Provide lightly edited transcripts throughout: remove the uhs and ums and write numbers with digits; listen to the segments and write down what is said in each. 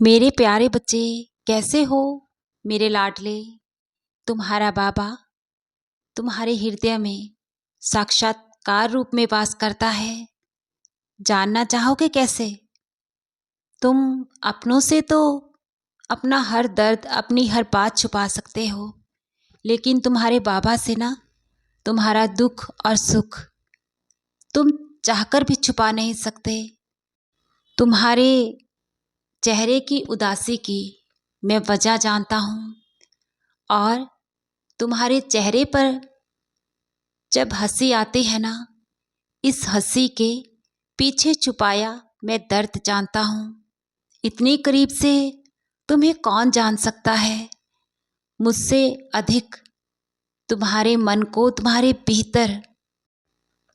मेरे प्यारे बच्चे, कैसे हो मेरे लाडले। तुम्हारा बाबा तुम्हारे हृदय में साक्षात्कार रूप में वास करता है। जानना चाहोगे कैसे? तुम अपनों से तो अपना हर दर्द, अपनी हर बात छुपा सकते हो, लेकिन तुम्हारे बाबा से ना तुम्हारा दुख और सुख तुम चाहकर भी छुपा नहीं सकते। तुम्हारे चेहरे की उदासी की मैं वजह जानता हूँ, और तुम्हारे चेहरे पर जब हंसी आती है ना, इस हंसी के पीछे छुपाया मैं दर्द जानता हूँ। इतनी करीब से तुम्हें कौन जान सकता है? मुझसे अधिक तुम्हारे मन को, तुम्हारे भीतर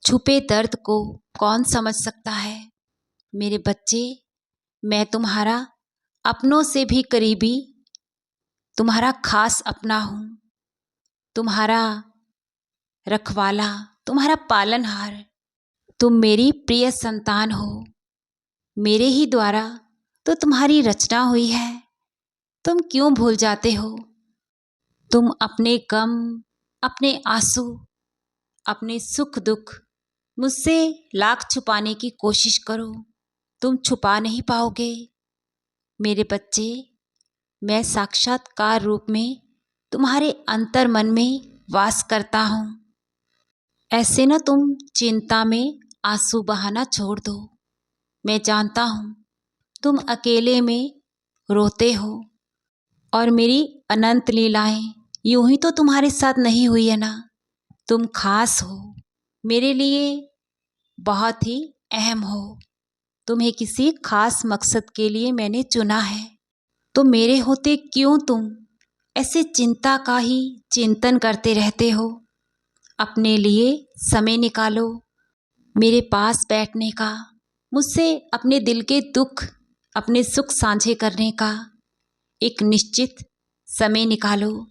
छुपे दर्द को कौन समझ सकता है? मेरे बच्चे, मैं तुम्हारा अपनों से भी करीबी, तुम्हारा खास अपना हूँ, तुम्हारा रखवाला, तुम्हारा पालनहार। तुम मेरी प्रिय संतान हो। मेरे ही द्वारा तो तुम्हारी रचना हुई है। तुम क्यों भूल जाते हो? तुम अपने गम, अपने आंसू, अपने सुख दुख मुझसे लाख छुपाने की कोशिश करो, तुम छुपा नहीं पाओगे। मेरे बच्चे, मैं साक्षात्कार रूप में तुम्हारे अंतर मन में वास करता हूँ। ऐसे ना तुम चिंता में आंसू बहाना छोड़ दो। मैं जानता हूँ तुम अकेले में रोते हो, और मेरी अनंत लीलाएं यूं ही तो तुम्हारे साथ नहीं हुई है ना। तुम खास हो, मेरे लिए बहुत ही अहम हो। तुम्हें किसी खास मकसद के लिए मैंने चुना है, तो मेरे होते क्यों तुम ऐसे चिंता का ही चिंतन करते रहते हो? अपने लिए समय निकालो, मेरे पास बैठने का, मुझसे अपने दिल के दुख, अपने सुख साझे करने का एक निश्चित समय निकालो।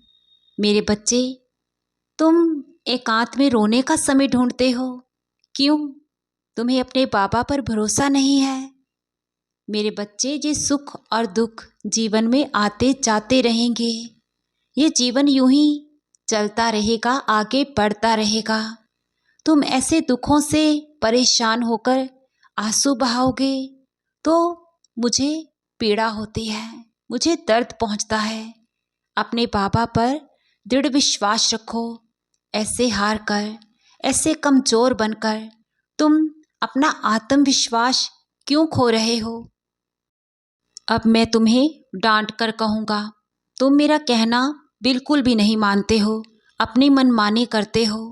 मेरे बच्चे, तुम एकांत में रोने का समय ढूंढते हो। क्यों? तुम्हें अपने बाबा पर भरोसा नहीं है? मेरे बच्चे, ये सुख और दुख जीवन में आते जाते रहेंगे। ये जीवन यूं ही चलता रहेगा, आगे बढ़ता रहेगा। तुम ऐसे दुखों से परेशान होकर आंसू बहाओगे तो मुझे पीड़ा होती है, मुझे दर्द पहुंचता है। अपने बाबा पर दृढ़ विश्वास रखो। ऐसे हार कर, ऐसे कमजोर बनकर तुम अपना आत्मविश्वास क्यों खो रहे हो? अब मैं तुम्हें डांट कर कहूँगा, तुम मेरा कहना बिल्कुल भी नहीं मानते हो, अपनी मनमानी करते हो।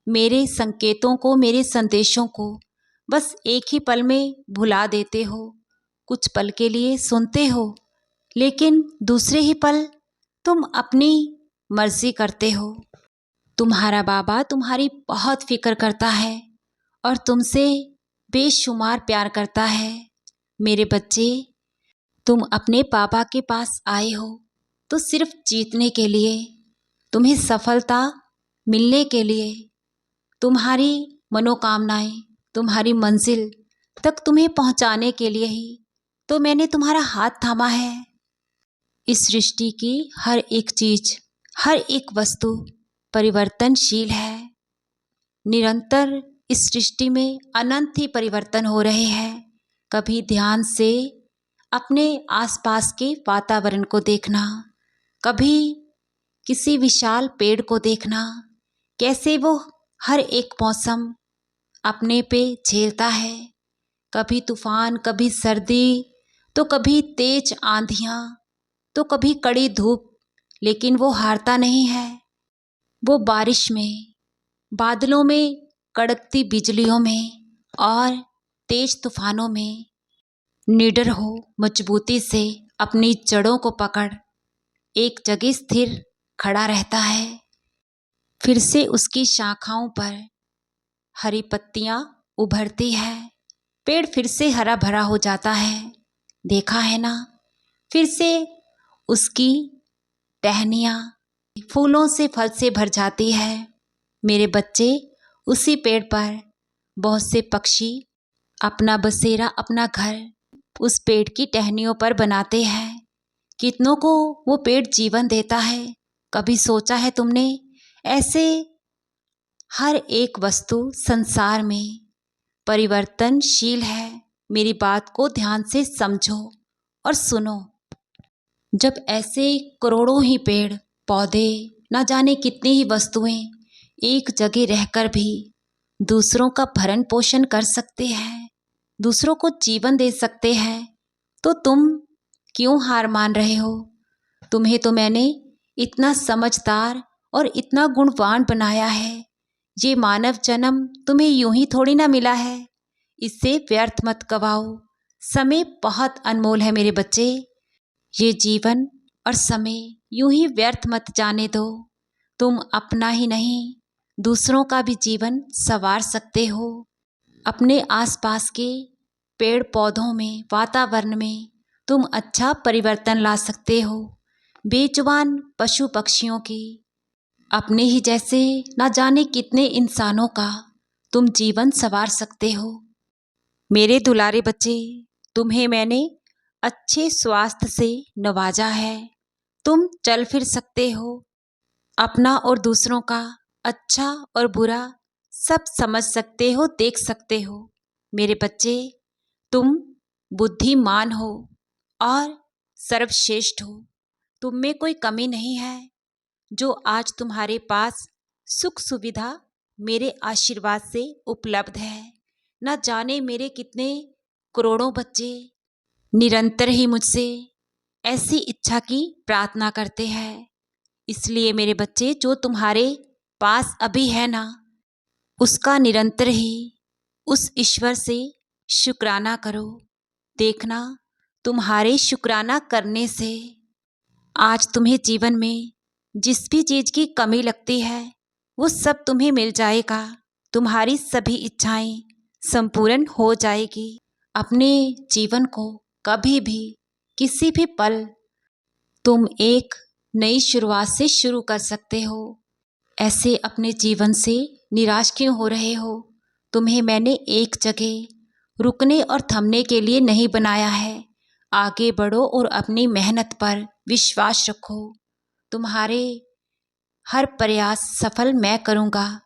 मेरे संकेतों को, मेरे संदेशों को बस एक ही पल में भुला देते हो। कुछ पल के लिए सुनते हो, लेकिन दूसरे ही पल तुम अपनी मर्जी करते हो। तुम्हारा बाबा तुम्हारी बहुत फिक्र करता है और तुमसे बेशुमार प्यार करता है। मेरे बच्चे, तुम अपने पापा के पास आए हो तो सिर्फ जीतने के लिए, तुम्हें सफलता मिलने के लिए, तुम्हारी मनोकामनाएं, तुम्हारी मंजिल तक तुम्हें पहुंचाने के लिए ही तो मैंने तुम्हारा हाथ थामा है। इस सृष्टि की हर एक चीज, हर एक वस्तु परिवर्तनशील है। निरंतर इस सृष्टि में अनंत ही परिवर्तन हो रहे हैं। कभी ध्यान से अपने आसपास के वातावरण को देखना, कभी किसी विशाल पेड़ को देखना, कैसे वो हर एक मौसम अपने पे झेलता है। कभी तूफान, कभी सर्दी, तो कभी तेज आंधियाँ, तो कभी कड़ी धूप, लेकिन वो हारता नहीं है। वो बारिश में, बादलों में, कड़कती बिजलियों में और तेज तूफानों में निडर हो, मजबूती से अपनी जड़ों को पकड़ एक जगह स्थिर खड़ा रहता है। फिर से उसकी शाखाओं पर हरी पत्तियां उभरती है, पेड़ फिर से हरा भरा हो जाता है। देखा है ना? फिर से उसकी टहनियाँ फूलों से, फल से भर जाती है। मेरे बच्चे, उसी पेड़ पर बहुत से पक्षी अपना बसेरा, अपना घर उस पेड़ की टहनियों पर बनाते हैं। कितनों को वो पेड़ जीवन देता है। कभी सोचा है तुमने? ऐसे हर एक वस्तु संसार में परिवर्तनशील है। मेरी बात को ध्यान से समझो और सुनो। जब ऐसे करोड़ों ही पेड़ पौधे, न जाने कितनी ही वस्तुएं एक जगह रहकर भी दूसरों का भरण पोषण कर सकते हैं, दूसरों को जीवन दे सकते हैं, तो तुम क्यों हार मान रहे हो? तुम्हें तो मैंने इतना समझदार और इतना गुणवान बनाया है। ये मानव जन्म तुम्हें यूं ही थोड़ी ना मिला है। इसे व्यर्थ मत गवाओ। समय बहुत अनमोल है मेरे बच्चे। ये जीवन और समय यूं ही व्यर्थ मत जाने दो। तुम अपना ही नहीं, दूसरों का भी जीवन संवार सकते हो। अपने आसपास के पेड़ पौधों में, वातावरण में तुम अच्छा परिवर्तन ला सकते हो। बेजुबान पशु पक्षियों की, अपने ही जैसे ना जाने कितने इंसानों का तुम जीवन संवार सकते हो। मेरे दुलारे बच्चे, तुम्हें मैंने अच्छे स्वास्थ्य से नवाजा है। तुम चल फिर सकते हो। अपना और दूसरों का अच्छा और बुरा सब समझ सकते हो, देख सकते हो। मेरे बच्चे, तुम बुद्धिमान हो और सर्वश्रेष्ठ हो। तुम में कोई कमी नहीं है। जो आज तुम्हारे पास सुख सुविधा मेरे आशीर्वाद से उपलब्ध है, न जाने मेरे कितने करोड़ों बच्चे निरंतर ही मुझसे ऐसी इच्छा की प्रार्थना करते हैं। इसलिए मेरे बच्चे, जो तुम्हारे पास अभी है ना, उसका निरंतर ही उस ईश्वर से शुक्राना करो। देखना, तुम्हारे शुक्राना करने से आज तुम्हें जीवन में जिस भी चीज़ की कमी लगती है वो सब तुम्हें मिल जाएगा। तुम्हारी सभी इच्छाएं संपूर्ण हो जाएगी। अपने जीवन को कभी भी, किसी भी पल तुम एक नई शुरुआत से शुरू कर सकते हो। ऐसे अपने जीवन से निराश क्यों हो रहे हो? तुम्हें मैंने एक जगह रुकने और थमने के लिए नहीं बनाया है। आगे बढ़ो और अपनी मेहनत पर विश्वास रखो। तुम्हारे हर प्रयास सफल मैं करूँगा।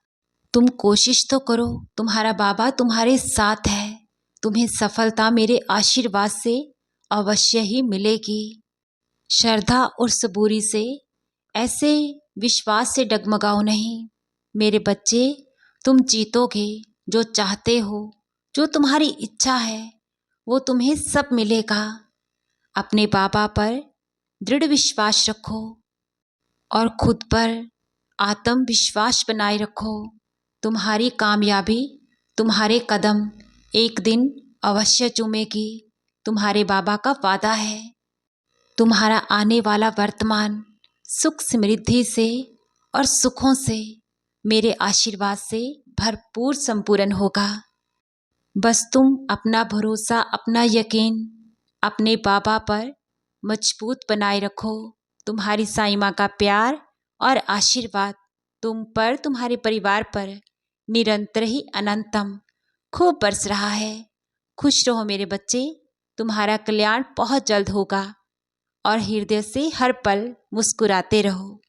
तुम कोशिश तो करो, तुम्हारा बाबा तुम्हारे साथ है। तुम्हें सफलता मेरे आशीर्वाद से अवश्य ही मिलेगी। श्रद्धा और सबूरी से, ऐसे विश्वास से डगमगाओ नहीं। मेरे बच्चे, तुम जीतोगे। जो चाहते हो, जो तुम्हारी इच्छा है, वो तुम्हें सब मिलेगा। अपने बाबा पर दृढ़ विश्वास रखो और खुद पर आत्मविश्वास बनाए रखो। तुम्हारी कामयाबी, तुम्हारे कदम एक दिन अवश्य चूमेगी। तुम्हारे बाबा का वादा है। तुम्हारा आने वाला वर्तमान सुख समृद्धि से और सुखों से, मेरे आशीर्वाद से भरपूर संपूर्ण होगा। बस तुम अपना भरोसा, अपना यकीन अपने बाबा पर मजबूत बनाए रखो। तुम्हारी साईं माँ का प्यार और आशीर्वाद तुम पर, तुम्हारे परिवार पर निरंतर ही अनंतम खूब बरस रहा है। खुश रहो मेरे बच्चे। तुम्हारा कल्याण बहुत जल्द होगा और हृदय से हर पल मुस्कुराते रहो।